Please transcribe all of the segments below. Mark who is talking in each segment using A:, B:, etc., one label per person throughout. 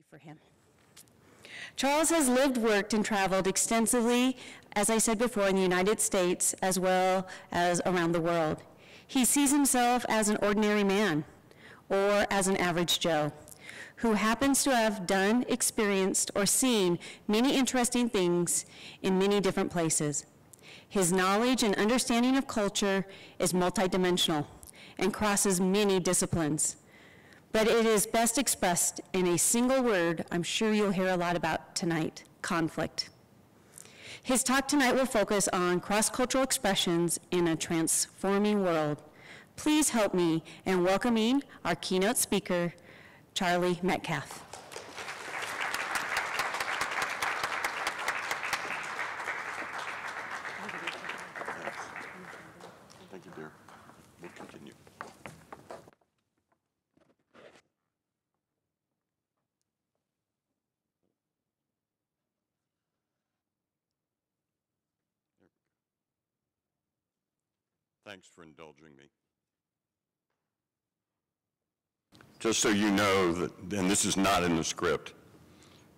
A: for him. Charles has lived, worked, and traveled extensively, as I said before, in the United States as well as around the world. He sees himself as an ordinary man, or as an average Joe, who happens to have done, experienced, or seen many interesting things in many different places. His knowledge and understanding of culture is multidimensional and crosses many disciplines. But it is best expressed in a single word I'm sure you'll hear a lot about tonight: conflict. His talk tonight will focus on cross-cultural expressions in a transforming world. Please help me in welcoming our keynote speaker, Charlie Metcalfe.
B: Thank you, dear. We'll continue. Thanks for indulging me. Just so you know that, and this is not in the script,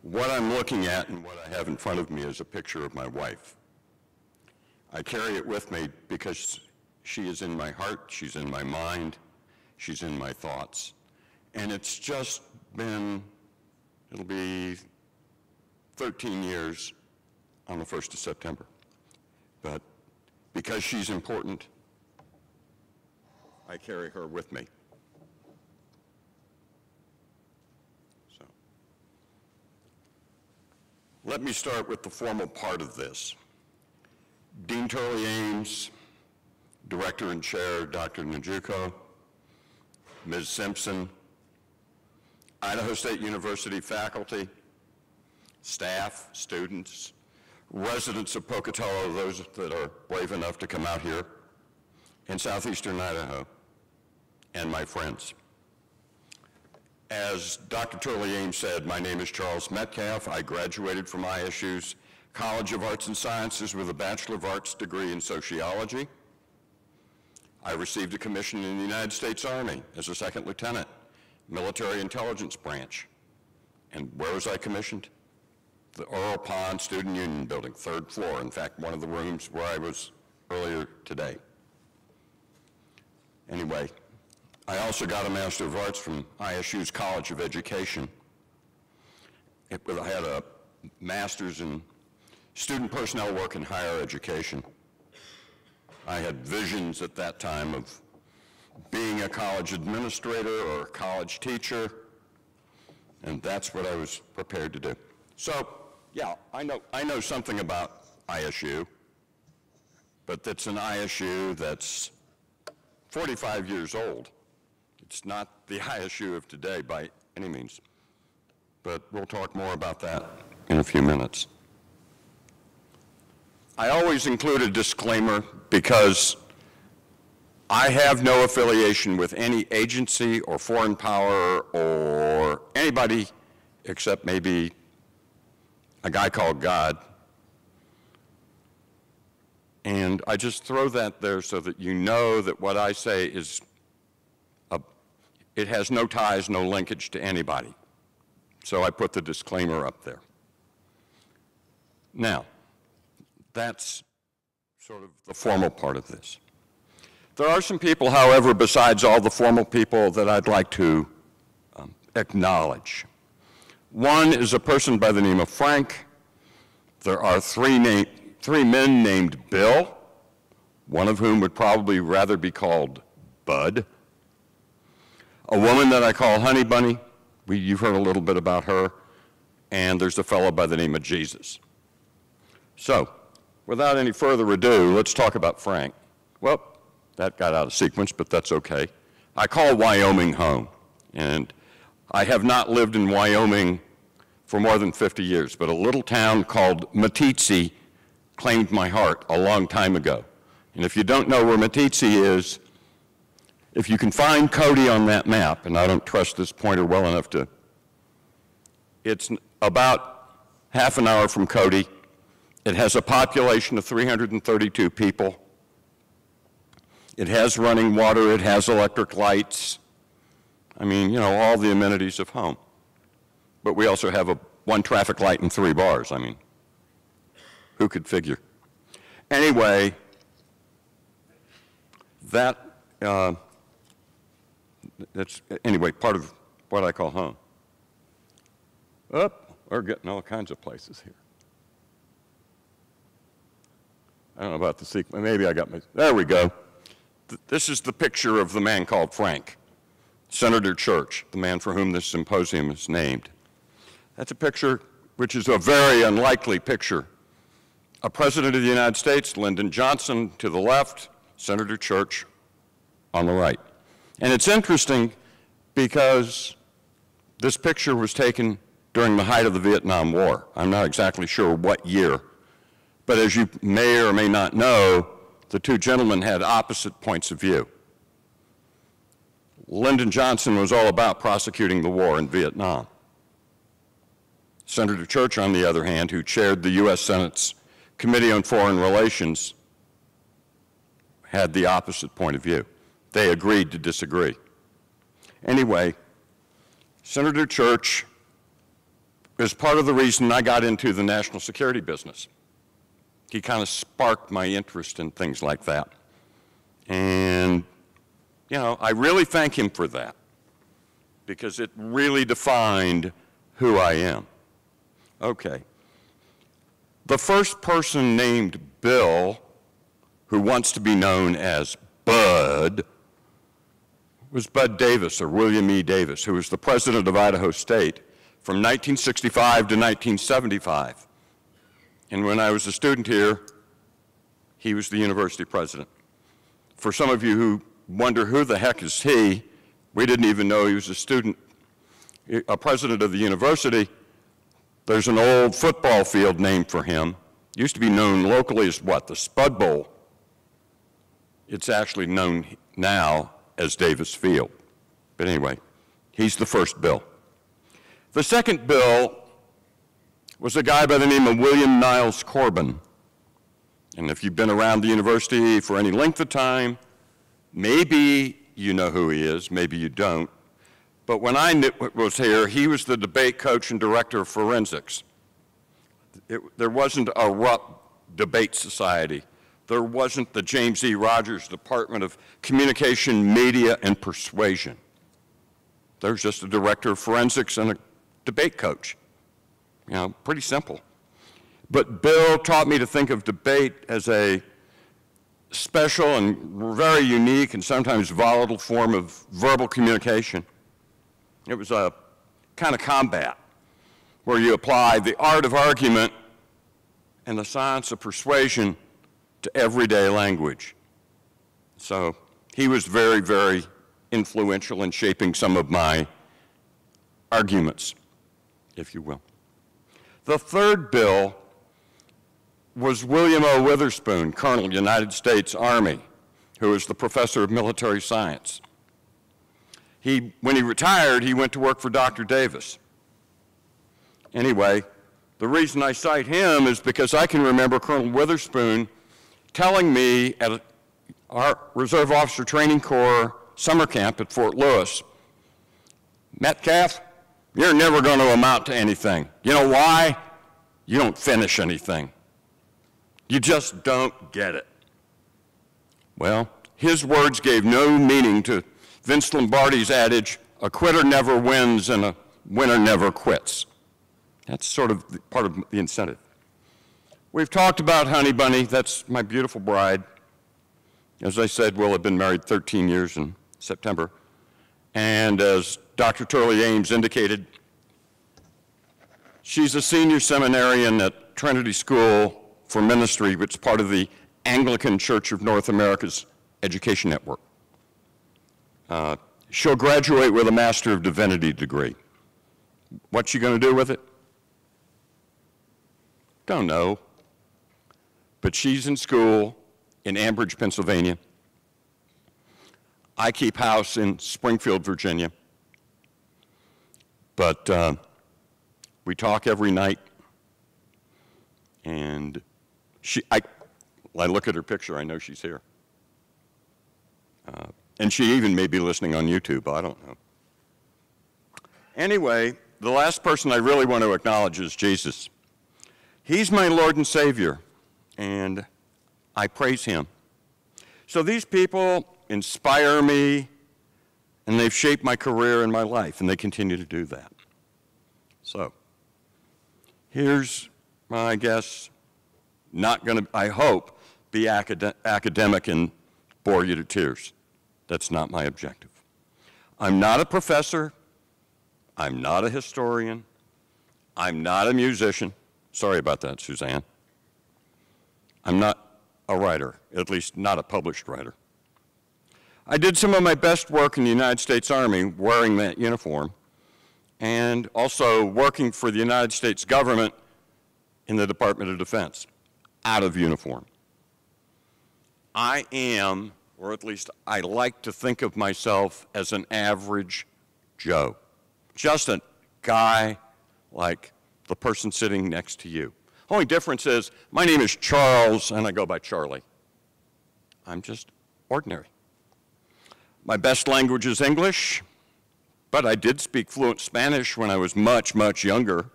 B: what I'm looking at and what I have in front of me is a picture of my wife. I carry it with me because she is in my heart, she's in my mind, she's in my thoughts. And it's just been, it'll be 13 years on the 1st of September. But because she's important, I carry her with me. So, let me start with the formal part of this. Dean Turley-Ames, Director and Chair Dr. Njuko, Ms. Simpson, Idaho State University faculty, staff, students, residents of Pocatello, those that are brave enough to come out here, in southeastern Idaho, and my friends. As Dr. Turley-Ames said, my name is Charles Metcalfe. I graduated from ISU's College of Arts and Sciences with a Bachelor of Arts degree in sociology. I received a commission in the United States Army as a second lieutenant, military intelligence branch. And where was I commissioned? The Earl Pond Student Union Building, 3rd floor. In fact, one of the rooms where I was earlier today. Anyway, I also got a Master of Arts from ISU's College of Education. I had a master's in student personnel work in higher education. I had visions at that time of being a college administrator or a college teacher, and that's what I was prepared to do. So, yeah, I know something about ISU, but that's an ISU that's 45 years old. It's not the ISU of today by any means, but we'll talk more about that in a few minutes. I always include a disclaimer because I have no affiliation with any agency or foreign power or anybody except maybe a guy called God. And I just throw that there so that you know that what I say is, it has no ties, no linkage to anybody. So I put the disclaimer up there. Now, that's sort of the formal part of this. There are some people, however, besides all the formal people that I'd like to acknowledge. One is a person by the name of Frank. There are three men named Bill, one of whom would probably rather be called Bud. A woman that I call Honey Bunny. You've heard a little bit about her. And there's a fellow by the name of Jesus. So, without any further ado, let's talk about Frank. Well, that got out of sequence, but that's okay. I call Wyoming home. And I have not lived in Wyoming for more than 50 years, but a little town called Meeteetse claimed my heart a long time ago. And if you don't know where Meeteetse is, if you can find Cody on that map, and I don't trust this pointer well enough to, it's about half an hour from Cody. It has a population of 332 people. It has running water, it has electric lights. I mean, you know, all the amenities of home. but we also have one traffic light and 3 bars. I mean, who could figure? Anyway, that's part of what I call home. We're getting all kinds of places here. I don't know about the sequence. Maybe I got there we go. This is the picture of the man called Frank, Senator Church, the man for whom this symposium is named. That's a picture which is a very unlikely picture. A president of the United States, Lyndon Johnson to the left, Senator Church on the right. And it's interesting because this picture was taken during the height of the Vietnam War. I'm not exactly sure what year, but as you may or may not know, the two gentlemen had opposite points of view. Lyndon Johnson was all about prosecuting the war in Vietnam. Senator Church, on the other hand, who chaired the U.S. Senate's Committee on Foreign Relations, had the opposite point of view. They agreed to disagree. Anyway, Senator Church is part of the reason I got into the national security business. He kind of sparked my interest in things like that. And, you know, I really thank him for that because it really defined who I am. Okay. The first person named Bill, who wants to be known as Bud, was Bud Davis, or William E. Davis, who was the president of Idaho State from 1965 to 1975. And when I was a student here, he was the university president. For some of you who wonder who the heck is he, we didn't even know he was a student, a president of the university. There's an old football field named for him. It used to be known locally as what? The Spud Bowl. It's actually known now as Davis Field. But anyway, he's the first Bill. The second Bill was a guy by the name of William Niles Corbin. And if you've been around the university for any length of time, maybe you know who he is, maybe you don't. But when I was here, he was the debate coach and director of forensics. There wasn't a RUP debate society. There wasn't the James E. Rogers Department of Communication, Media, and Persuasion. There was just a director of forensics and a debate coach. You know, pretty simple. But Bill taught me to think of debate as a special and very unique and sometimes volatile form of verbal communication. It was a kind of combat where you apply the art of argument and the science of persuasion to everyday language. So he was very, very influential in shaping some of my arguments, if you will. The third Bill was William O. Witherspoon, Colonel, United States Army, who was the professor of military science. When he retired, he went to work for Dr. Davis. Anyway, the reason I cite him is because I can remember Colonel Witherspoon telling me at our Reserve Officer Training Corps summer camp at Fort Lewis, Metcalf, you're never going to amount to anything. You know why? You don't finish anything. You just don't get it. Well, his words gave no meaning to Vince Lombardi's adage, a quitter never wins and a winner never quits. That's sort of part of the incentive. We've talked about Honey Bunny. That's my beautiful bride. As I said, we'll have been married 13 years in September. And as Dr. Turley-Ames indicated, she's a senior seminarian at Trinity School for Ministry, which is part of the Anglican Church of North America's education network. She'll graduate with a Master of Divinity degree. What's she going to do with it? Don't know. But she's in school in Ambridge, Pennsylvania. I keep house in Springfield, Virginia. But we talk every night. And I look at her picture, I know she's here. And she even may be listening on YouTube, I don't know. Anyway, the last person I really want to acknowledge is Jesus. He's my Lord and Savior, and I praise him. So these people inspire me, and they've shaped my career and my life, and they continue to do that. So here's, I guess, not going to, I hope, be academic and bore you to tears. That's not my objective. I'm not a professor. I'm not a historian. I'm not a musician. Sorry about that, Suzanne. I'm not a writer, at least not a published writer. I did some of my best work in the United States Army wearing that uniform, and also working for the United States government in the Department of Defense, out of uniform. I am, or at least I like to think of myself as an average Joe. Just a guy like the person sitting next to you. Only difference is, my name is Charles, and I go by Charlie. I'm just ordinary. My best language is English, but I did speak fluent Spanish when I was much, much younger,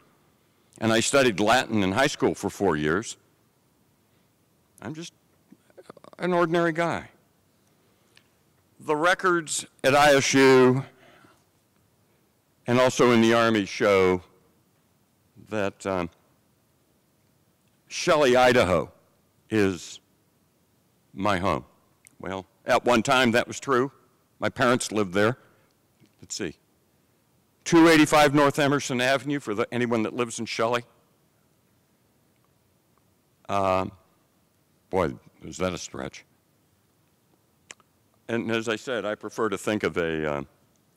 B: and I studied Latin in high school for 4 years. I'm just an ordinary guy. The records at ISU and also in the Army show that Shelley, Idaho is my home. Well, at one time that was true. My parents lived there. Let's see. 285 North Emerson Avenue for anyone that lives in Shelley. Boy, is that a stretch. And as I said, I prefer to think of a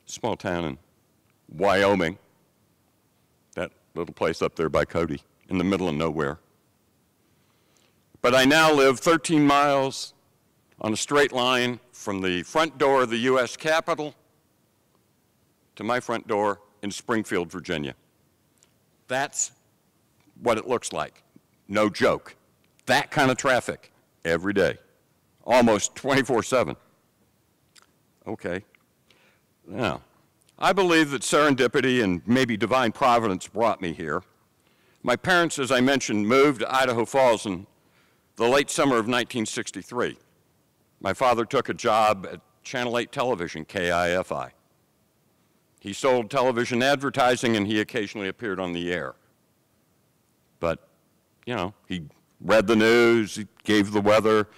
B: small town in Wyoming, that little place up there by Cody, in the middle of nowhere. But I now live 13 miles on a straight line from the front door of the U.S. Capitol to my front door in Springfield, Virginia. That's what it looks like. No joke. That kind of traffic every day, almost 24/7. Okay. Now, I believe that serendipity and maybe divine providence brought me here. My parents, as I mentioned, moved to Idaho Falls in the late summer of 1963. My father took a job at Channel 8 Television, KIFI. He sold television advertising, and he occasionally appeared on the air. But, you know, he read the news, he gave the weather.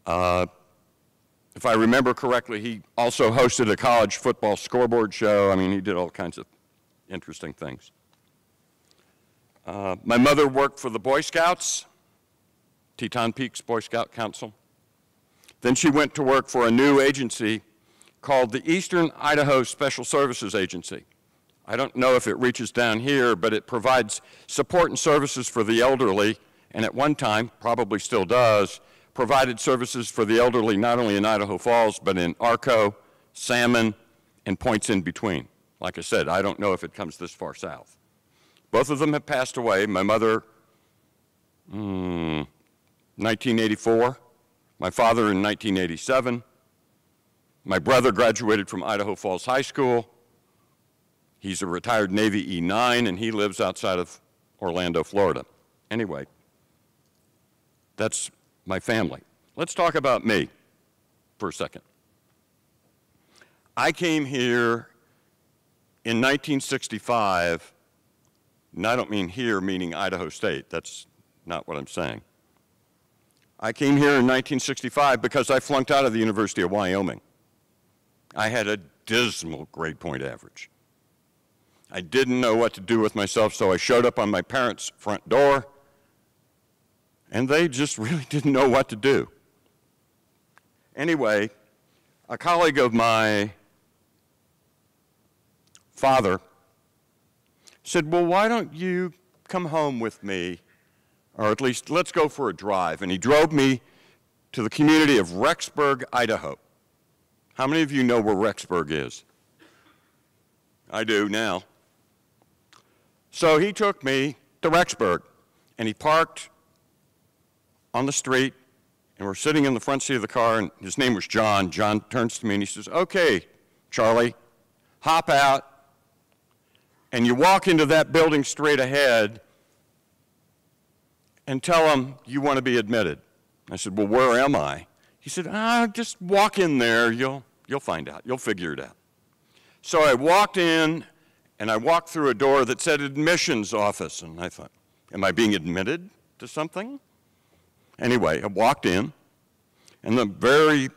B: If I remember correctly, he also hosted a college football scoreboard show. I mean, he did all kinds of interesting things. My mother worked for the Boy Scouts, Teton Peaks Boy Scout Council. Then she went to work for a new agency called the Eastern Idaho Special Services Agency. I don't know if it reaches down here, but it provides support and services for the elderly, and at one time, probably still does, provided services for the elderly not only in Idaho Falls, but in Arco, Salmon, and points in between. Like I said, I don't know if it comes this far south. Both of them have passed away. My mother, 1984. My father in 1987. My brother graduated from Idaho Falls High School. He's a retired Navy E9, and he lives outside of Orlando, Florida. Anyway, that's my family. Let's talk about me for a second. I came here in 1965, and I don't mean here meaning Idaho State. That's not what I'm saying. I came here in 1965 because I flunked out of the University of Wyoming. I had a dismal grade point average. I didn't know what to do with myself, so I showed up on my parents' front door, and they just really didn't know what to do. Anyway, a colleague of my father said, well, why don't you come home with me, or at least let's go for a drive. And he drove me to the community of Rexburg, Idaho. How many of you know where Rexburg is? I do now. So he took me to Rexburg, and he parked on the street, and we're sitting in the front seat of the car, and his name was John. John turns to me and he says, okay, Charlie, hop out. and you walk into that building straight ahead and tell them you want to be admitted. I said, well, where am I? He said, just walk in there. You'll find out. You'll figure it out. So I walked in, and I walked through a door that said admissions office, and I thought, am I being admitted to something? Anyway, I walked in, and the very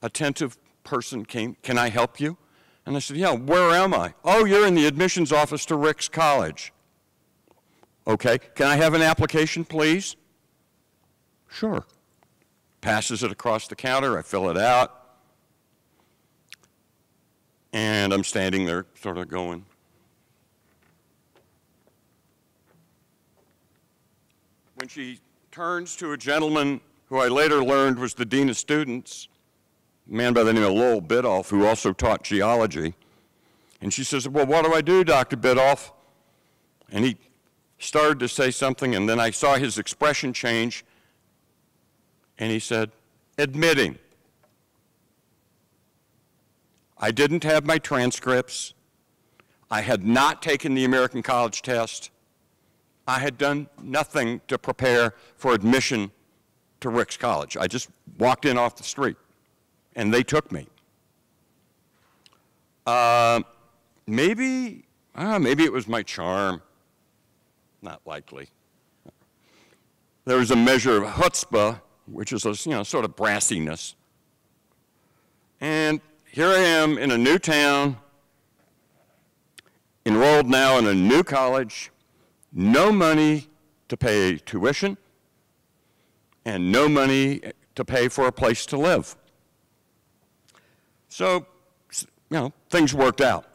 B: attentive person came, can I help you? And I said, yeah, where am I? Oh, you're in the admissions office to Ricks College. Okay, can I have an application, please? Sure. Passes it across the counter, I fill it out, and I'm standing there sort of going. When she turns to a gentleman who I later learned was the dean of students, a man by the name of Lowell Bidoff, who also taught geology, and she says, well, what do I do, Dr. Bidoff? And he started to say something, and then I saw his expression change, and he said, admitting. I didn't have my transcripts. I had not taken the American College test. I had done nothing to prepare for admission to Ricks College. I just walked in off the street, and they took me. Maybe it was my charm. Not likely. There was a measure of chutzpah, which is a sort of brassiness. And here I am in a new town, enrolled now in a new college, no money to pay tuition, and no money to pay for a place to live. So, things worked out.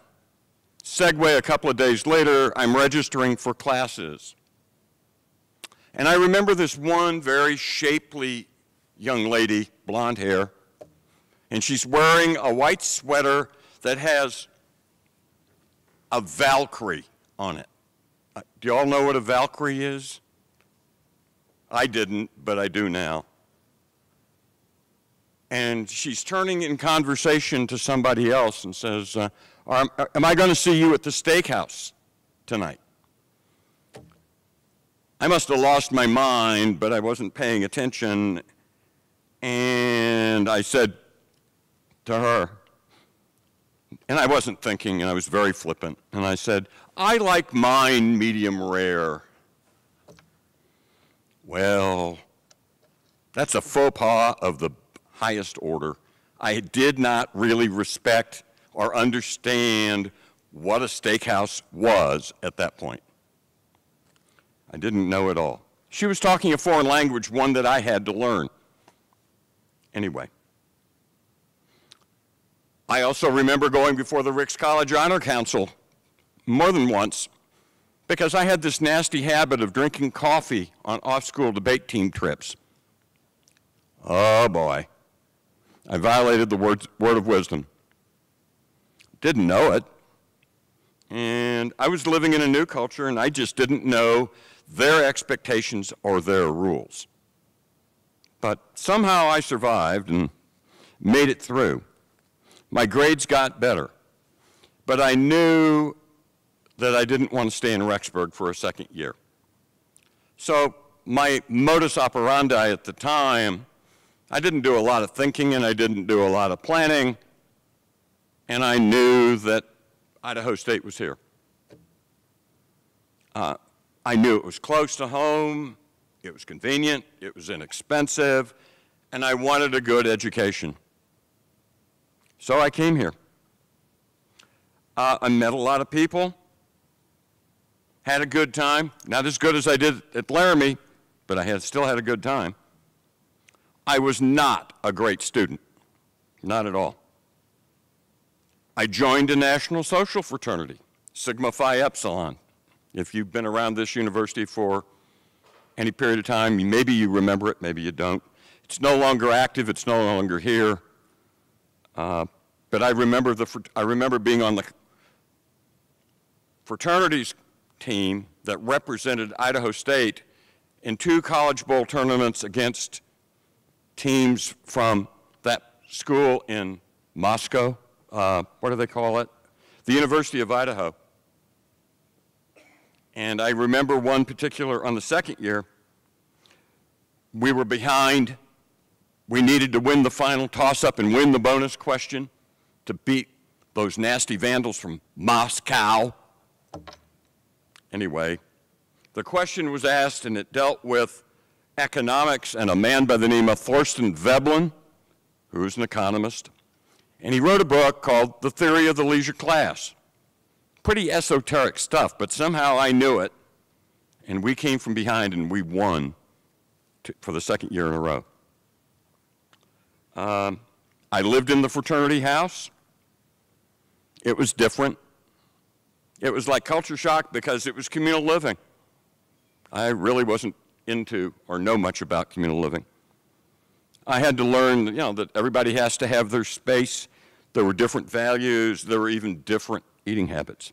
B: Segue a couple of days later, I'm registering for classes. And I remember this one very shapely young lady, blonde hair, and she's wearing a white sweater that has a Valkyrie on it. Do you all know what a Valkyrie is? I didn't, but I do now. And she's turning in conversation to somebody else and says, am I going to see you at the steakhouse tonight? I must have lost my mind, but I wasn't paying attention, and I said to her, and I wasn't thinking, and I was very flippant, and I said, I like mine medium rare. Well, that's a faux pas of the highest order. I did not really respect or understand what a steakhouse was at that point. I didn't know it all. She was talking a foreign language, one that I had to learn. Anyway, I also remember going before the Ricks College Honor Council more than once because I had this nasty habit of drinking coffee on off-school debate team trips. Oh boy, I violated the word of wisdom. Didn't know it. And I was living in a new culture, and I just didn't know their expectations or their rules. But somehow I survived and made it through. My grades got better, but I knew that I didn't want to stay in Rexburg for a second year. So my modus operandi at the time, I didn't do a lot of thinking and I didn't do a lot of planning, and I knew that Idaho State was here. I knew it was close to home, it was convenient, it was inexpensive, and I wanted a good education. So I came here. I met a lot of people, had a good time, not as good as I did at Laramie, but I still had a good time. I was not a great student, not at all. I joined a national social fraternity, Sigma Phi Epsilon. If you've been around this university for any period of time, maybe you remember it, maybe you don't. It's no longer active, it's no longer here. But I remember being on the fraternities team that represented Idaho State in 2 College Bowl tournaments against teams from that school in Moscow. What do they call it? the University of Idaho. And I remember one particular, on the second year, we were behind. We needed to win the final toss-up and win the bonus question to beat those nasty vandals from Moscow. Anyway, the question was asked, and it dealt with economics and a man by the name of Thorsten Veblen, who's an economist. And he wrote a book called The Theory of the Leisure Class. Pretty esoteric stuff, but somehow I knew it, and we came from behind and we won for the second year in a row. I lived in the fraternity house. It was different. It was like culture shock because it was communal living. I really wasn't into or know much about communal living. I had to learn, that everybody has to have their space. There were different values. There were even different eating habits.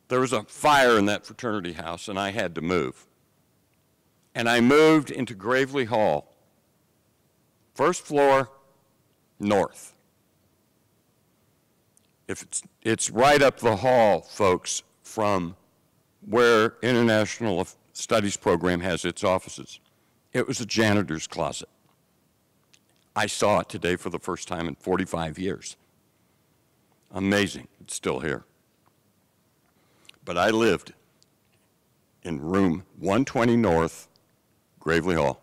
B: There was a fire in that fraternity house, and I had to move. And I moved into Gravely Hall, first floor, north. It's right up the hall, folks, from where International Studies Program has its offices. It was a janitor's closet. I saw it today for the first time in 45 years. Amazing, it's still here. But I lived in room 120 North, Gravely Hall.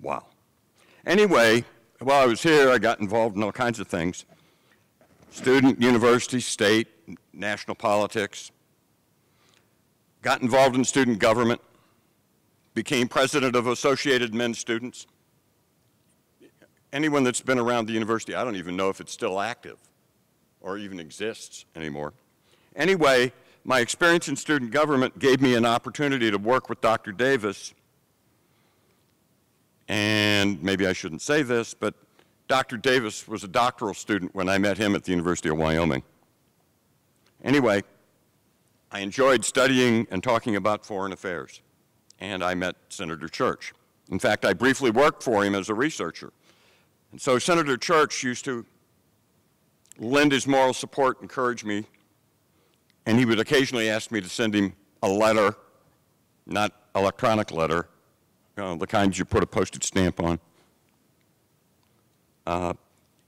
B: Wow. Anyway, while I was here, I got involved in all kinds of things. Student, university, state, national politics. Got involved in student government. Became president of Associated Men's Students. Anyone that's been around the university, I don't even know if it's still active or even exists anymore. Anyway, my experience in student government gave me an opportunity to work with Dr. Davis. And maybe I shouldn't say this, but Dr. Davis was a doctoral student when I met him at the University of Wyoming. Anyway, I enjoyed studying and talking about foreign affairs, and I met Senator Church. In fact, I briefly worked for him as a researcher. And so Senator Church used to lend his moral support, encourage me, and he would occasionally ask me to send him a letter, not electronic letter, the kinds you put a postage stamp on.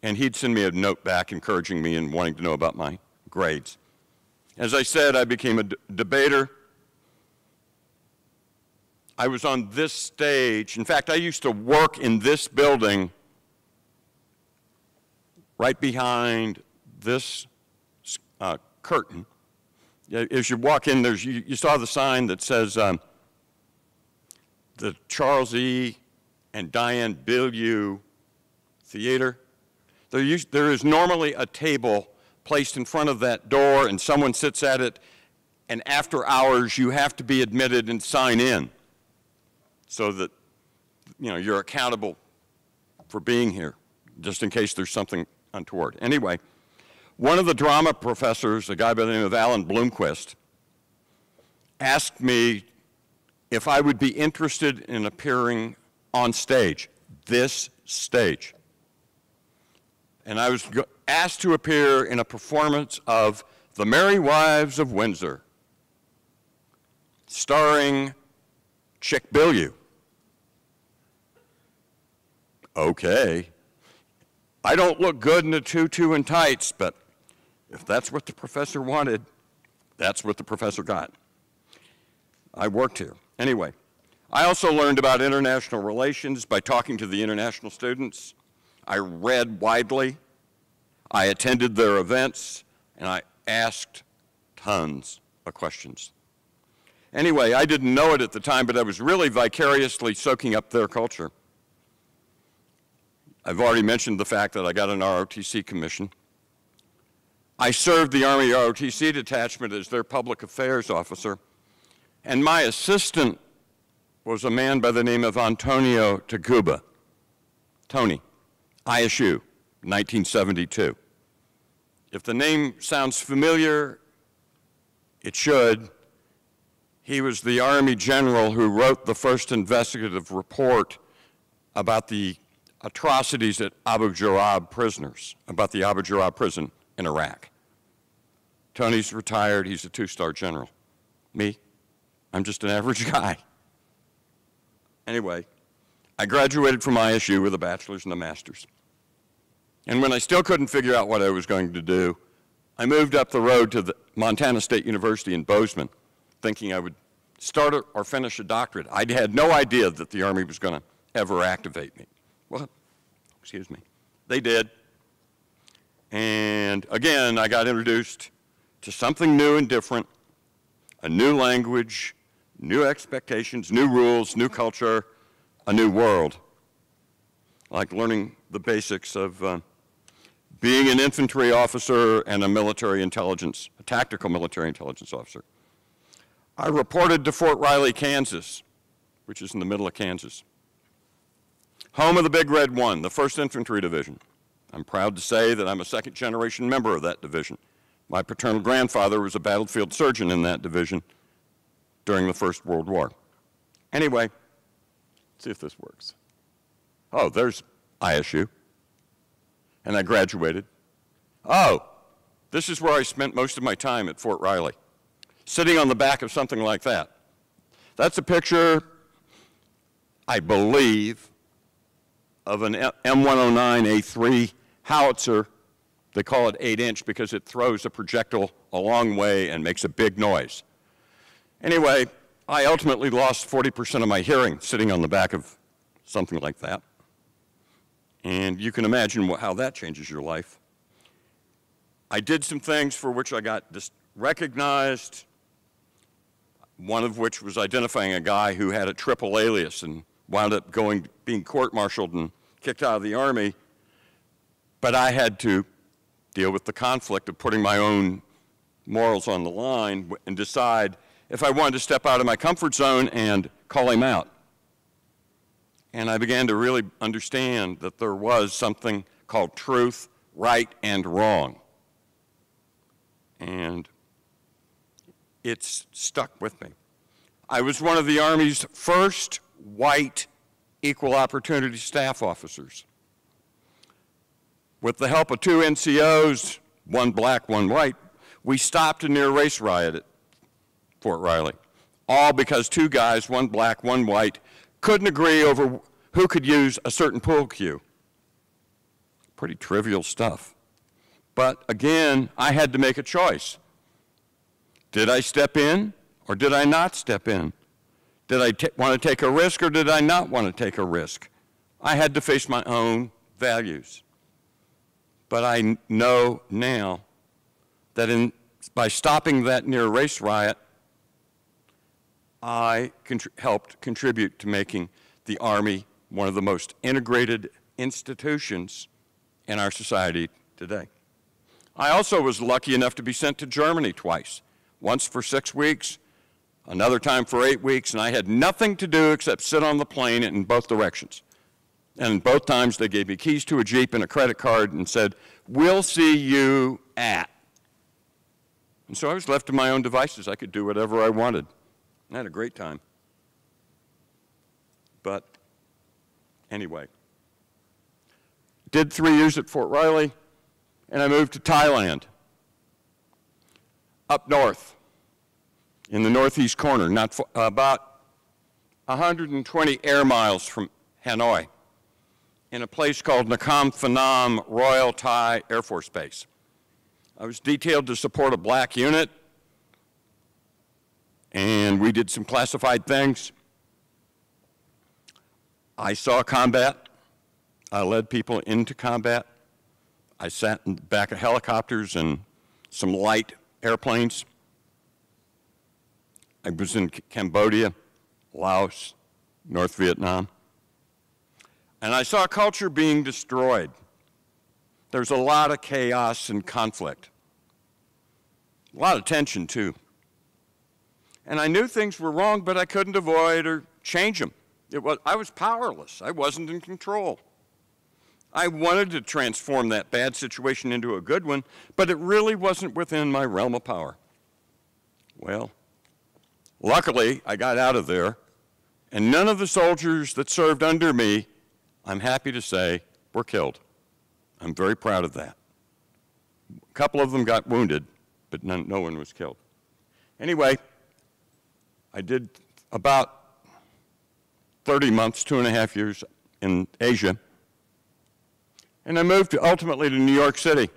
B: And he'd send me a note back encouraging me and wanting to know about my grades. As I said, I became a debater. I was on this stage. In fact, I used to work in this building right behind this curtain. As you walk in, you saw the sign that says the Charles E. and Diane Bilyeu Theater. There is normally a table placed in front of that door, and someone sits at it, and after hours, you have to be admitted and sign in so that you're accountable for being here, just in case there's something untoward. Anyway, one of the drama professors, a guy by the name of Alan Bloomquist, asked me if I would be interested in appearing on stage, this stage. And I was asked to appear in a performance of The Merry Wives of Windsor, starring Chick Bilyeu. Okay. I don't look good in a tutu and tights, but if that's what the professor wanted, that's what the professor got. I worked here. Anyway, I also learned about international relations by talking to the international students. I read widely. I attended their events, and I asked tons of questions. Anyway, I didn't know it at the time, but I was really vicariously soaking up their culture. I've already mentioned the fact that I got an ROTC commission. I served the Army ROTC detachment as their public affairs officer, and my assistant was a man by the name of Antonio Taguba. Tony, ISU, 1972. If the name sounds familiar, it should. He was the Army general who wrote the first investigative report about the atrocities at Abu Ghraib prisoners, about the Abu Ghraib prison in Iraq. Tony's retired, he's a 2-star general. Me, I'm just an average guy. Anyway, I graduated from ISU with a bachelor's and a master's. And when I still couldn't figure out what I was going to do, I moved up the road to the Montana State University in Bozeman, thinking I would start or finish a doctorate. I had no idea that the Army was going to ever activate me. Well, excuse me. They did. And again, I got introduced to something new and different, a new language, new expectations, new rules, new culture, a new world. Like learning the basics of being an infantry officer and a military intelligence, a tactical military intelligence officer. I reported to Fort Riley, Kansas, which is in the middle of Kansas. Home of the Big Red One, the 1st Infantry Division. I'm proud to say that I'm a 2nd-generation member of that division. My paternal grandfather was a battlefield surgeon in that division during the First World War. Anyway, let's see if this works. Oh, there's ISU. And I graduated. Oh, this is where I spent most of my time at Fort Riley, sitting on the back of something like that. That's a picture, I believe, of an M109A3 howitzer. They call it 8-inch because it throws a projectile a long way and makes a big noise. Anyway, I ultimately lost 40% of my hearing sitting on the back of something like that. And you can imagine how that changes your life. I did some things for which I got recognized, one of which was identifying a guy who had a triple alias and wound up being court-martialed and kicked out of the Army. But I had to deal with the conflict of putting my own morals on the line and decide if I wanted to step out of my comfort zone and call him out. And I began to really understand that there was something called truth, right, and wrong. And it's stuck with me. I was one of the Army's first white equal opportunity staff officers. With the help of 2 NCOs, 1 black, 1 white, we stopped a near race riot at Fort Riley, all because 2 guys, 1 black, 1 white, couldn't agree over who could use a certain pool cue. Pretty trivial stuff. But again, I had to make a choice. Did I step in or did I not step in? Did I want to take a risk or did I not want to take a risk? I had to face my own values. But I know now that by stopping that near race riot, I helped contribute to making the Army one of the most integrated institutions in our society today. I also was lucky enough to be sent to Germany twice, once for 6 weeks, another time for 8 weeks, and I had nothing to do except sit on the plane in both directions. And both times they gave me keys to a Jeep and a credit card and said, "We'll see you at." And so I was left to my own devices. I could do whatever I wanted. I had a great time. But anyway, did 3 years at Fort Riley, and I moved to Thailand, up north, in the northeast corner, about 120 air miles from Hanoi, in a place called Nakhon Phanom Royal Thai Air Force Base. I was detailed to support a black unit, and we did some classified things. I saw combat. I led people into combat. I sat in the back of helicopters and some light airplanes. I was in Cambodia, Laos, North Vietnam. And I saw culture being destroyed. There's a lot of chaos and conflict. A lot of tension, too. And I knew things were wrong, but I couldn't avoid or change them. I was powerless. I wasn't in control. I wanted to transform that bad situation into a good one, but it really wasn't within my realm of power. Well, luckily, I got out of there, and none of the soldiers that served under me I'm happy to say, were killed. I'm very proud of that. A couple of them got wounded, but no one was killed. Anyway, I did about 30 months, 2.5 years in Asia, and I moved ultimately to New York City.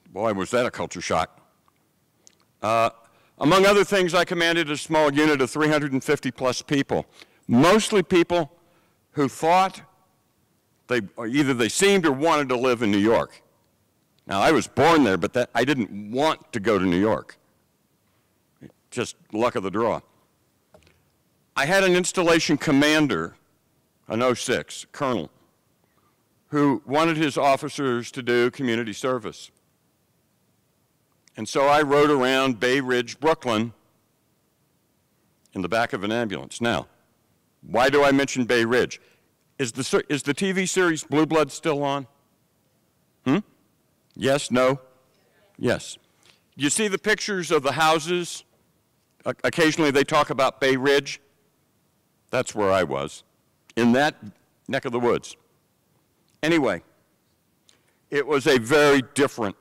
B: Boy, was that a culture shock. Among other things, I commanded a small unit of 350 plus people, mostly people who thought either they seemed or wanted to live in New York. Now, I was born there, but I didn't want to go to New York. Just luck of the draw. I had an installation commander, an 06, colonel, who wanted his officers to do community service. And so I rode around Bay Ridge, Brooklyn, in the back of an ambulance. Now, why do I mention Bay Ridge? Is the TV series Blue Bloods still on? Yes, no? Yes. You see the pictures of the houses? Occasionally they talk about Bay Ridge. That's where I was, in that neck of the woods. Anyway, it was a very different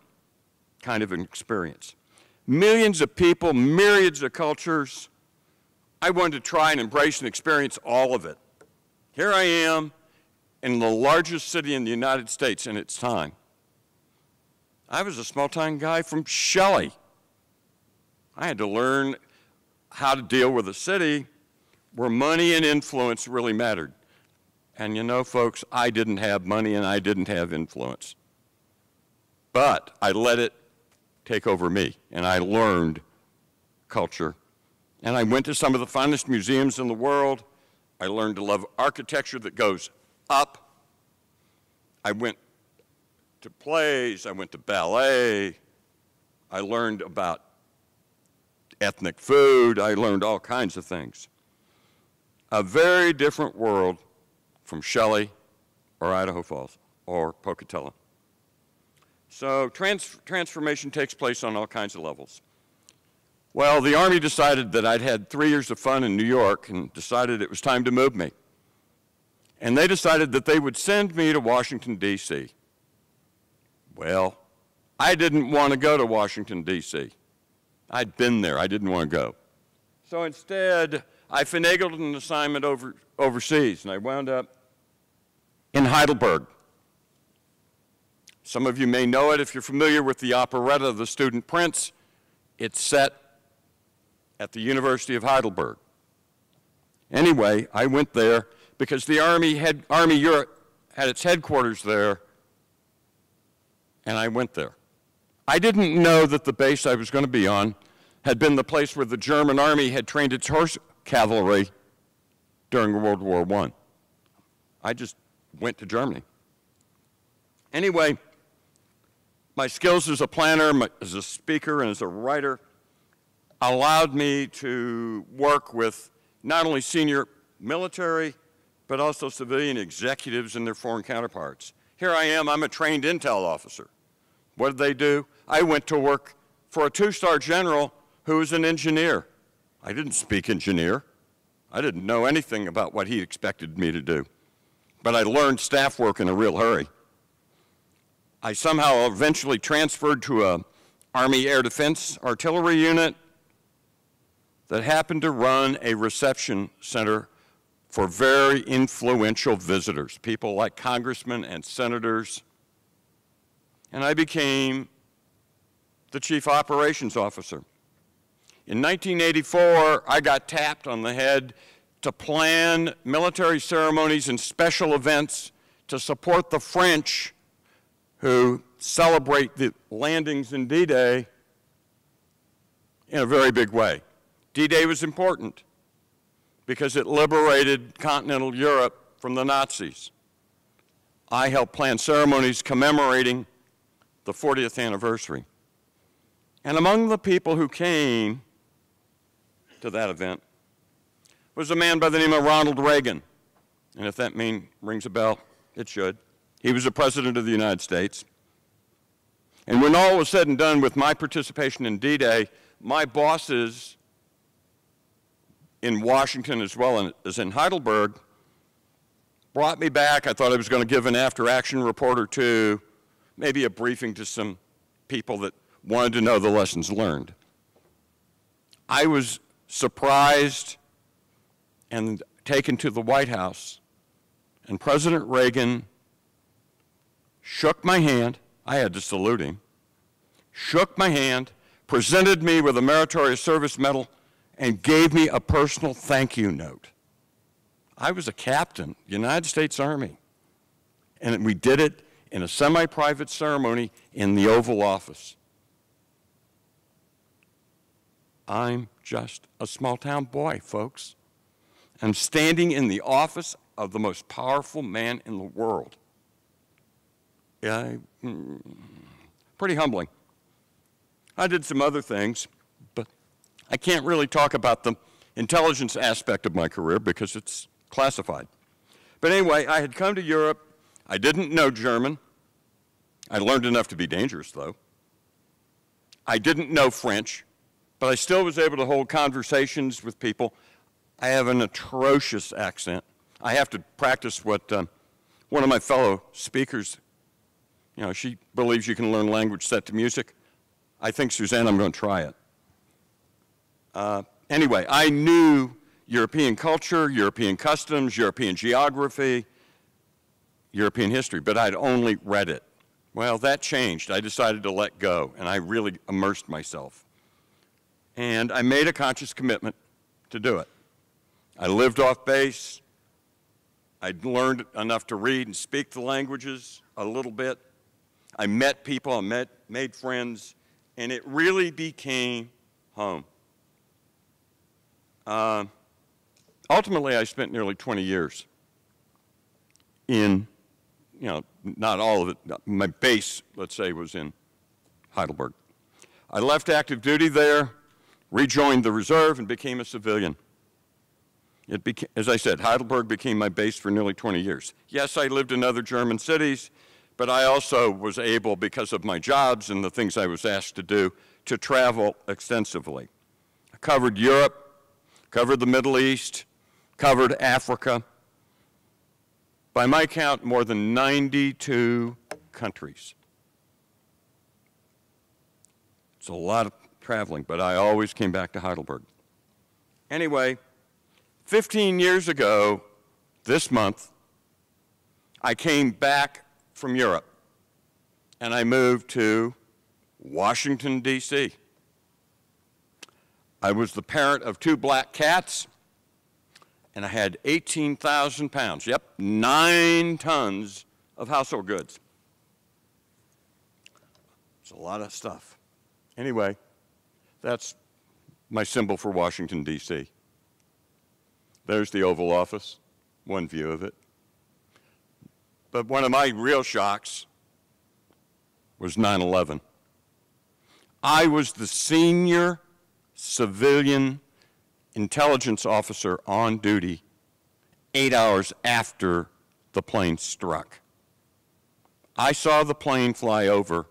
B: kind of an experience. Millions of people, myriads of cultures. I wanted to try and embrace and experience all of it. Here I am in the largest city in the United States in its time. I was a small-town guy from Shelley. I had to learn how to deal with a city where money and influence really mattered. And you know, folks, I didn't have money and I didn't have influence. But I let it take over me, and I learned culture. And I went to some of the finest museums in the world. I learned to love architecture that goes up. I went to plays, I went to ballet. I learned about ethnic food. I learned all kinds of things. A very different world from Shelley or Idaho Falls or Pocatello. So transformation takes place on all kinds of levels. Well, the Army decided that I'd had 3 years of fun in New York and decided it was time to move me. And they decided that they would send me to Washington, D.C. Well, I didn't want to go to Washington, D.C. I'd been there. I didn't want to go. So instead, I finagled an assignment overseas, and I wound up in Heidelberg. Some of you may know it if you're familiar with the operetta, The Student Prince. It's set at the University of Heidelberg. Anyway, I went there because the Army Europe had its headquarters there, and I went there. I didn't know that the base I was going to be on had been the place where the German Army had trained its horse cavalry during World War I. I just went to Germany. Anyway, my skills as a planner, as a speaker, and as a writer allowed me to work with not only senior military, but also civilian executives and their foreign counterparts. Here I am, I'm a trained intel officer. What did they do? I went to work for a 2-star general who was an engineer. I didn't speak engineer. I didn't know anything about what he expected me to do. But I learned staff work in a real hurry. I somehow eventually transferred to an Army Air Defense artillery unit that happened to run a reception center for very influential visitors, people like congressmen and senators. And I became the chief operations officer. In 1984, I got tapped on the head to plan military ceremonies and special events to support the French who celebrate the landings in DDay in a very big way. DDay was important because it liberated continental Europe from the Nazis. I helped plan ceremonies commemorating the 40th anniversary. And among the people who came to that event was a man by the name of Ronald Reagan. And if that name rings a bell, it should. He was the President of the United States. And when all was said and done with my participation in DDay, my bosses in Washington as well as in Heidelberg brought me back. I thought I was going to give an after-action report or two, maybe a briefing to some people that wanted to know the lessons learned. I was surprised and taken to the White House, and President Reagan shook my hand. I had to salute him. Shook my hand, presented me with a Meritorious Service Medal, and gave me a personal thank you note. I was a captain, United States Army, and we did it in a semi-private ceremony in the Oval Office. I'm just a small-town boy, folks. I'm standing in the office of the most powerful man in the world. Pretty humbling. I did some other things, but I can't really talk about the intelligence aspect of my career because it's classified. But anyway, I had come to Europe. I didn't know German. I learned enough to be dangerous, though. I didn't know French, but I still was able to hold conversations with people. I have an atrocious accent. I have to practice what one of my fellow speakers, she believes you can learn language set to music. I think, Suzanne, I'm going to try it. Anyway, I knew European culture, European customs, European geography, European history, but I'd only read it. Well, that changed. I decided to let go, and I really immersed myself. And I made a conscious commitment to do it. I lived off base. I'd learned enough to read and speak the languages a little bit. I met people, I made friends, and it really became home. Ultimately, I spent nearly 20 years in, not all of it. My base, let's say, was in Heidelberg. I left active duty there, rejoined the reserve, and became a civilian. As I said, Heidelberg became my base for nearly 20 years. Yes, I lived in other German cities, but I also was able, because of my jobs and the things I was asked to do, to travel extensively. I covered Europe, covered the Middle East, covered Africa. By my count, more than 92 countries. It's a lot of traveling, but I always came back to Heidelberg. Anyway, 15 years ago, this month, I came back from Europe, and I moved to Washington, D.C. I was the parent of 2 black cats, and I had 18,000 pounds, 9 tons of household goods. It's a lot of stuff. Anyway, that's my symbol for Washington, D.C. There's the Oval Office, one view of it. But one of my real shocks was 9/11. I was the senior civilian intelligence officer on duty 8 hours after the plane struck. I saw the plane fly over.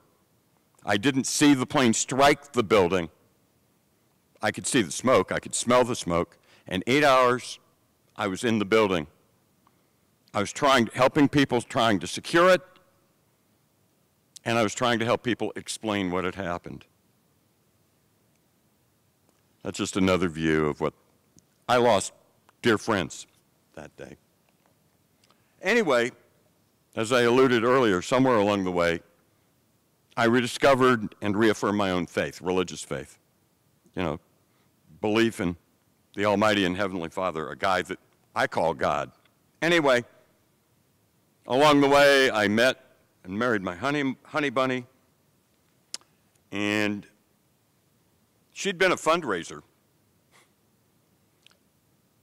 B: I didn't see the plane strike the building. I could see the smoke. I could smell the smoke. And 8 hours, I was in the building. I was helping people trying to secure it, and I was trying to help people explain what had happened. That's just another view of what I lost dear friends that day. Anyway, as I alluded earlier, somewhere along the way, I rediscovered and reaffirmed my own faith, religious faith. Belief in the Almighty and Heavenly Father, a guy that I call God. Anyway, along the way, I met and married my honey bunny, and she'd been a fundraiser.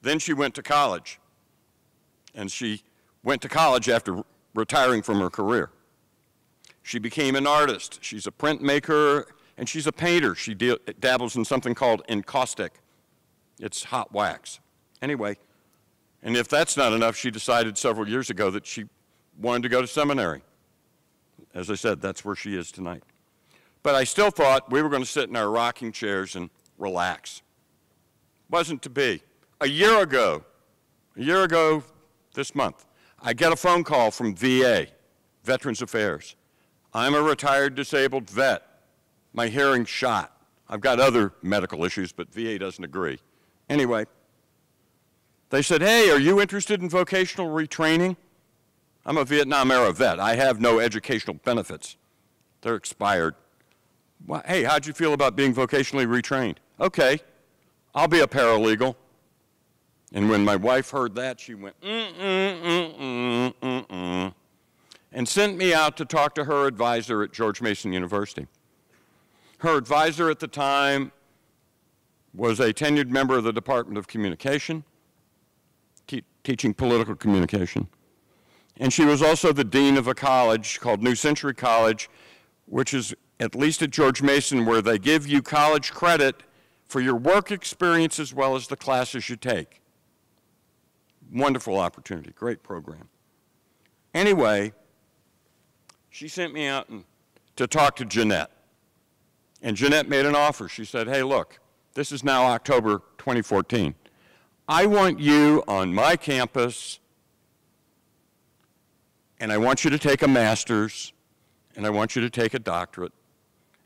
B: Then she went to college, and she went to college after retiring from her career. She became an artist. She's a printmaker, and she's a painter. She dabbles in something called encaustic. It's hot wax. Anyway, and if that's not enough, she decided several years ago that she wanted to go to seminary. As I said, that's where she is tonight. But I still thought we were going to sit in our rocking chairs and relax. Wasn't to be. A year ago this month, I get a phone call from VA, Veterans Affairs. I'm a retired disabled vet. My hearing's shot. I've got other medical issues, but VA doesn't agree. Anyway, they said, hey, are you interested in vocational retraining? I'm a Vietnam-era vet. I have no educational benefits. They're expired. Well, hey, how'd you feel about being vocationally retrained? Okay, I'll be a paralegal. And when my wife heard that, she went, and sent me out to talk to her advisor at George Mason University. Her advisor at the time was a tenured member of the Department of Communication, teaching political communication. And she was also the dean of a college called New Century College, which is, at least at George Mason, where they give you college credit for your work experience as well as the classes you take. Wonderful opportunity, great program. Anyway, she sent me out to talk to Jeanette. And Jeanette made an offer. She said, hey, look, this is now October 2014. I want you on my campus, and I want you to take a master's, and I want you to take a doctorate.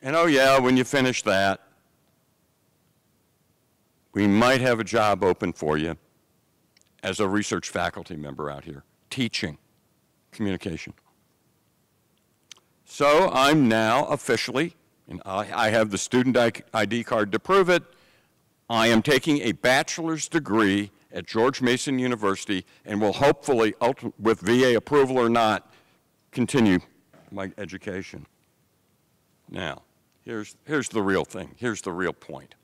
B: And oh yeah, when you finish that, we might have a job open for you as a research faculty member out here, teaching communication. So I'm now officially, and I have the student ID card to prove it, I am taking a bachelor's degree at George Mason University and will hopefully, with VA approval or not, continue my education. Now, here's the real thing. Here's the real point.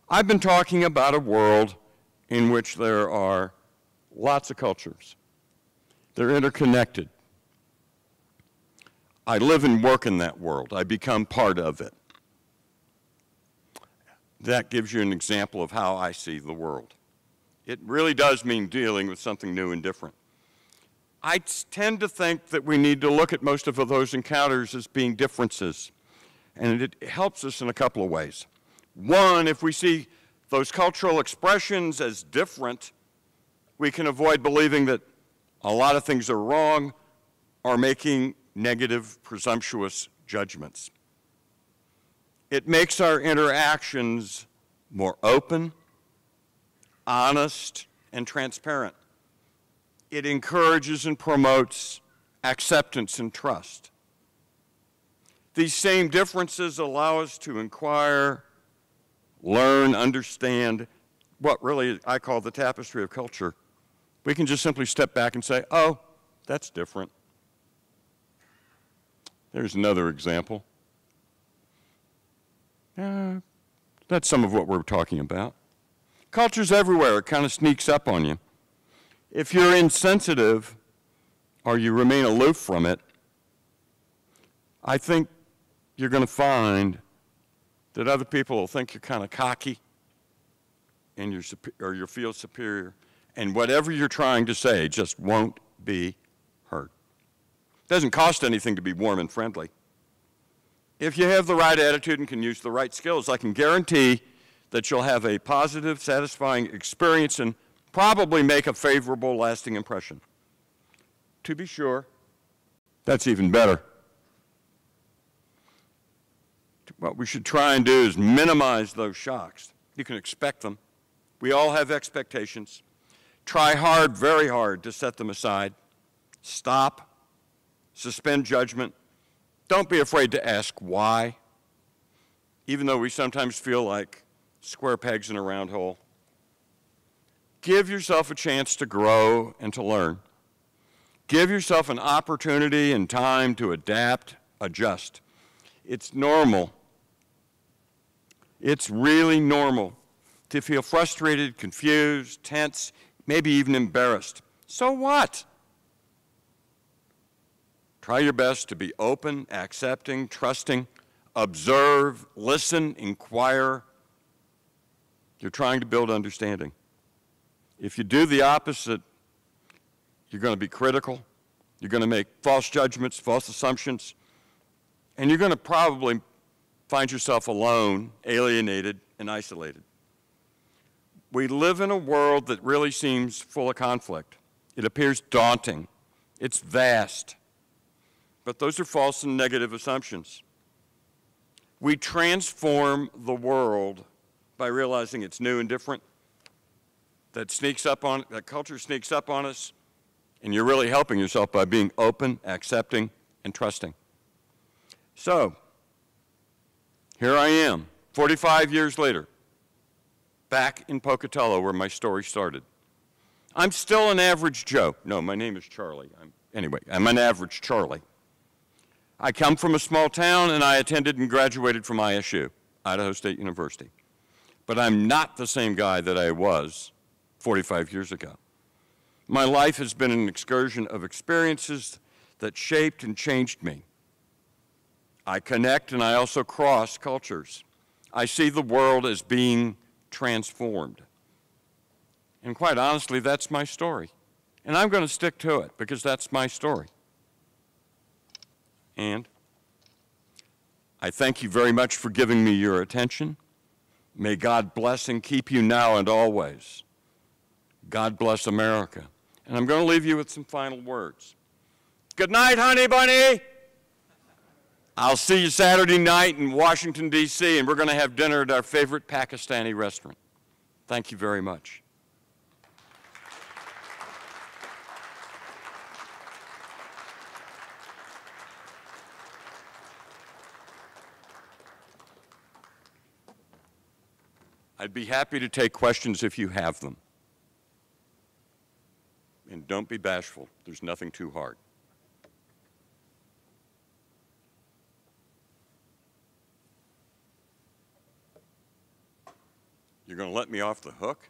B: I've been talking about a world in which there are lots of cultures. They're interconnected. I live and work in that world. I become part of it. That gives you an example of how I see the world. It really does mean dealing with something new and different. I tend to think that we need to look at most of those encounters as being differences, and it helps us in a couple of ways. One, if we see those cultural expressions as different, we can avoid believing that a lot of things are wrong or making negative, presumptuous judgments. It makes our interactions more open, honest, and transparent. It encourages and promotes acceptance and trust. These same differences allow us to inquire, learn, understand what really I call the tapestry of culture. We can just simply step back and say, oh, that's different. There's another example. That's some of what we're talking about. Culture's everywhere. It kind of sneaks up on you. If you're insensitive or you remain aloof from it, I think you're going to find that other people will think you're kind of cocky and you feel superior, and whatever you're trying to say just won't be heard. It doesn't cost anything to be warm and friendly. If you have the right attitude and can use the right skills, I can guarantee that you'll have a positive, satisfying experience and probably make a favorable, lasting impression. To be sure, that's even better. What we should try and do is minimize those shocks. You can expect them. We all have expectations. Try hard, very hard, to set them aside. Stop. Suspend judgment. Don't be afraid to ask why, even though we sometimes feel like square pegs in a round hole. Give yourself a chance to grow and to learn. Give yourself an opportunity and time to adapt, adjust. It's normal. It's really normal to feel frustrated, confused, tense, maybe even embarrassed. So what? Try your best to be open, accepting, trusting, observe, listen, inquire. You're trying to build understanding. If you do the opposite, you're going to be critical, you're going to make false judgments, false assumptions, and you're going to probably find yourself alone, alienated, and isolated. We live in a world that really seems full of conflict. It appears daunting. It's vast. But those are false and negative assumptions. We transform the world by realizing it's new and different, that culture sneaks up on us, and you're really helping yourself by being open, accepting, and trusting. So, here I am, 45 years later, back in Pocatello where my story started. I'm still an average Joe. No, my name is Charlie. I'm an average Charlie. I come from a small town, and I attended and graduated from ISU, Idaho State University. But I'm not the same guy that I was 45 years ago. My life has been an excursion of experiences that shaped and changed me. I connect and I also cross cultures. I see the world as being transformed. And quite honestly, that's my story. And I'm going to stick to it because that's my story. And I thank you very much for giving me your attention. May God bless and keep you now and always. God bless America. And I'm going to leave you with some final words. Good night, honey bunny. I'll see you Saturday night in Washington, D.C., and we're going to have dinner at our favorite Pakistani restaurant. Thank you very much. I'd be happy to take questions if you have them. And don't be bashful. There's nothing too hard. You're going to let me off the hook?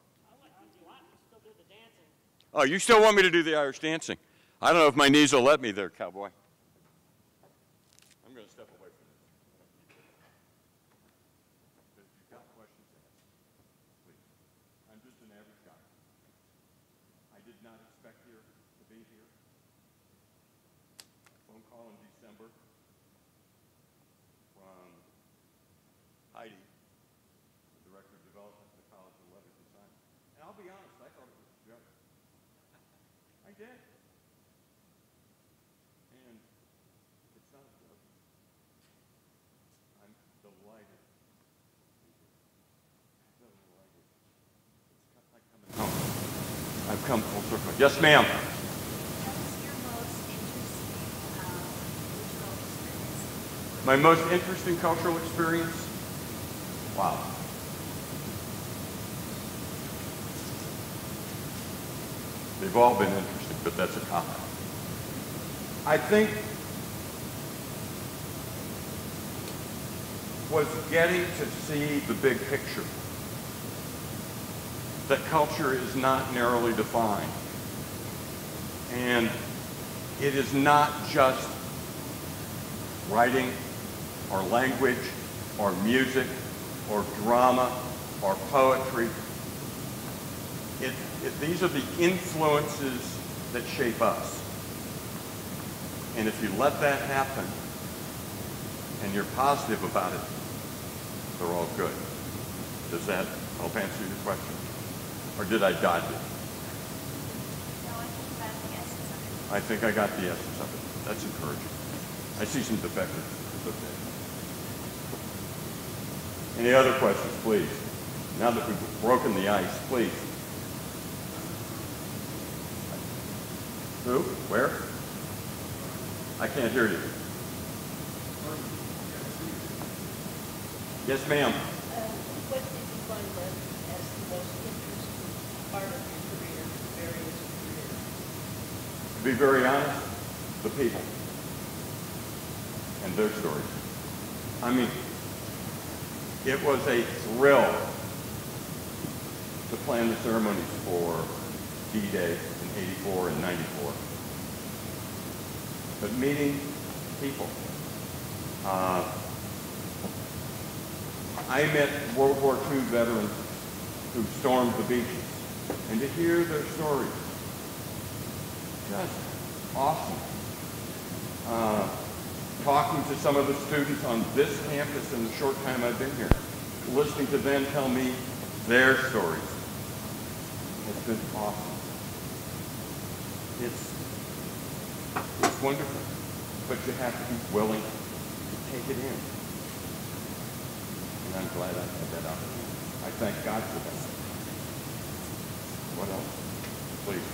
B: Oh, you still want me to do the Irish dancing? I don't know if my knees will let me there, cowboy. I'm going to step away from this. If you've got questions, please. I'm just an average guy. I did not expect to be here. Phone call in December from Heidi, the Director of Development at the College of Letters and Science. And I'll be honest, I thought it was a joke. I did. And it's not a joke. I'm delighted. So delighted. It's like coming home. I've come full circle. Yes, ma'am.
C: What was your most interesting cultural experience?
B: My most interesting cultural experience? Wow. They've all been interesting, but that's a cop-out. I think was getting to see the big picture. That culture is not narrowly defined. And it is not just writing or language or music or drama or poetry. These are the influences that shape us. And if you let that happen and you're positive about it, they're all good. Does that help answer your question? Or did I dodge it?
C: No, I think you got the essence of it.
B: I think I got the essence of it. That's encouraging. I see some defectives. It's okay. Any other questions, please? Now that we've broken the ice, please. Who? Where? I can't hear you. Yes, ma'am.
D: What did you find as the most interesting part of your career, various careers?
B: To be very honest, the people and their stories. I mean, it was a thrill to plan the ceremonies for DDay in '84 and '94. But meeting people. I met World War II veterans who stormed the beaches, and to hear their stories, just awesome. Talking to some of the students on this campus in the short time I've been here, listening to them tell me their stories. It's been awesome. It's wonderful, but you have to be willing to take it in. And I'm glad I had that opportunity. I thank God for that. What else? Please.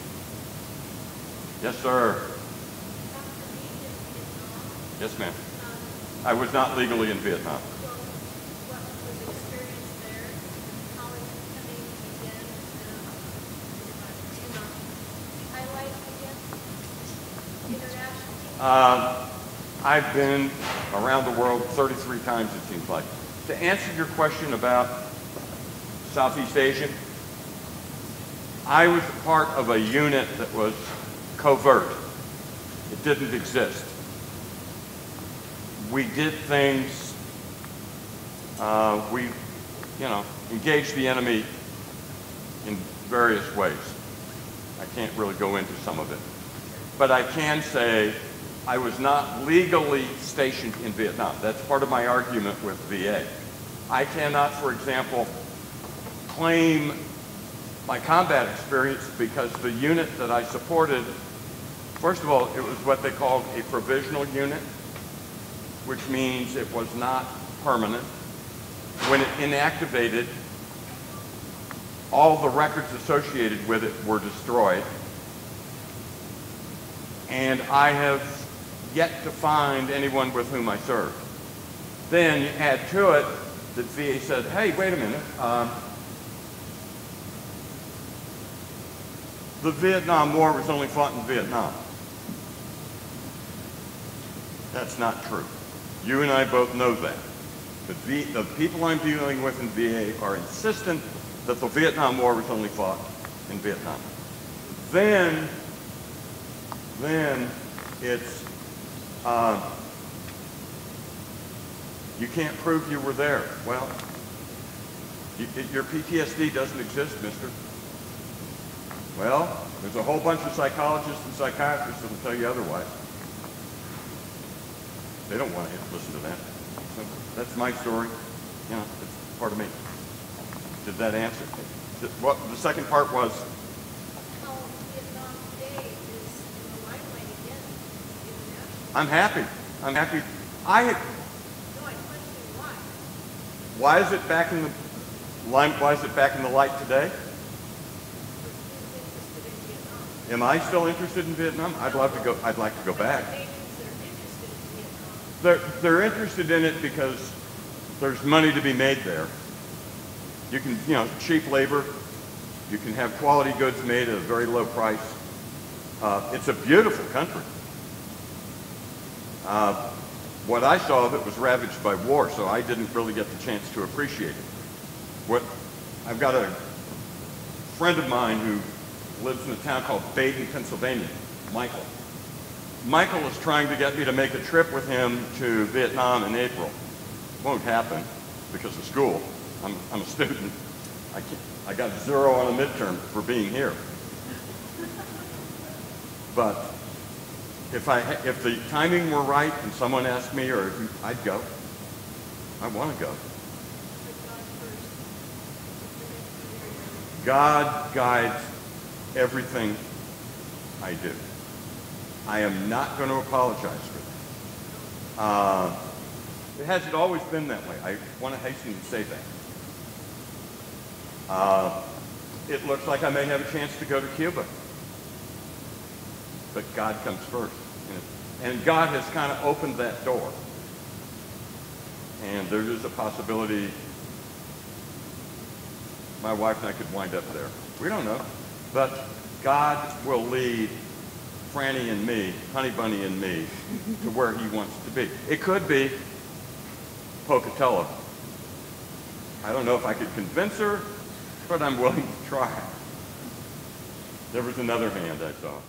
B: Yes, sir. Yes, ma'am. I was not legally in Vietnam.
D: What was the experience there? How is it coming again? Highlight again? Internationally?
B: I've been around the world 33 times, it seems like. To answer your question about Southeast Asia, I was a part of a unit that was covert. It didn't exist. We did things, we engaged the enemy in various ways. I can't really go into some of it. But I can say I was not legally stationed in Vietnam. That's part of my argument with VA. I cannot, for example, claim my combat experience because the unit that I supported, first of all, it was what they called a provisional unit, which means it was not permanent. When it inactivated, all the records associated with it were destroyed. And I have yet to find anyone with whom I served. Then you add to it that VA said, hey, wait a minute. The Vietnam War was only fought in Vietnam. That's not true. You and I both know that. The people I'm dealing with in VA are insistent that the Vietnam War was only fought in Vietnam. Then it's, you can't prove you were there. Well, your PTSD doesn't exist, mister. Well, there's a whole bunch of psychologists and psychiatrists that will tell you otherwise. They don't want to listen to that. So that's my story. You know, it's part of me. Did that answer? What the second part was?
D: How Vietnam today is in the limelight again, internationally.
B: I'm happy. I'm happy.
D: No, I question why.
B: Why is it back in the line? Why is it back in the light today?
D: Interested in Vietnam.
B: Am I still interested in Vietnam? I'd love to go. I'd like to go back.
D: Nations that are interested in Vietnam.
B: They're interested in it because there's money to be made there. You can, cheap labor. You can have quality goods made at a very low price. It's a beautiful country. What I saw of it was ravaged by war, so I didn't really get the chance to appreciate it. I've got a friend of mine who lives in a town called Baden, Pennsylvania, Michael. Michael is trying to get me to make a trip with him to Vietnam in April. It won't happen because of school. I'm a student. I got 0 on a midterm for being here. But if the timing were right and someone asked me, I'd go. I want to go. God guides everything I do. I am not going to apologize for that. It hasn't always been that way. I want to hasten to say that. It looks like I may have a chance to go to Cuba. But God comes first. And God has kind of opened that door. And there is a possibility my wife and I could wind up there. We don't know. But God will lead Franny and me, Honey Bunny and me, to where he wants to be. It could be Pocatello. I don't know if I could convince her, but I'm willing to try. There was another hand I saw.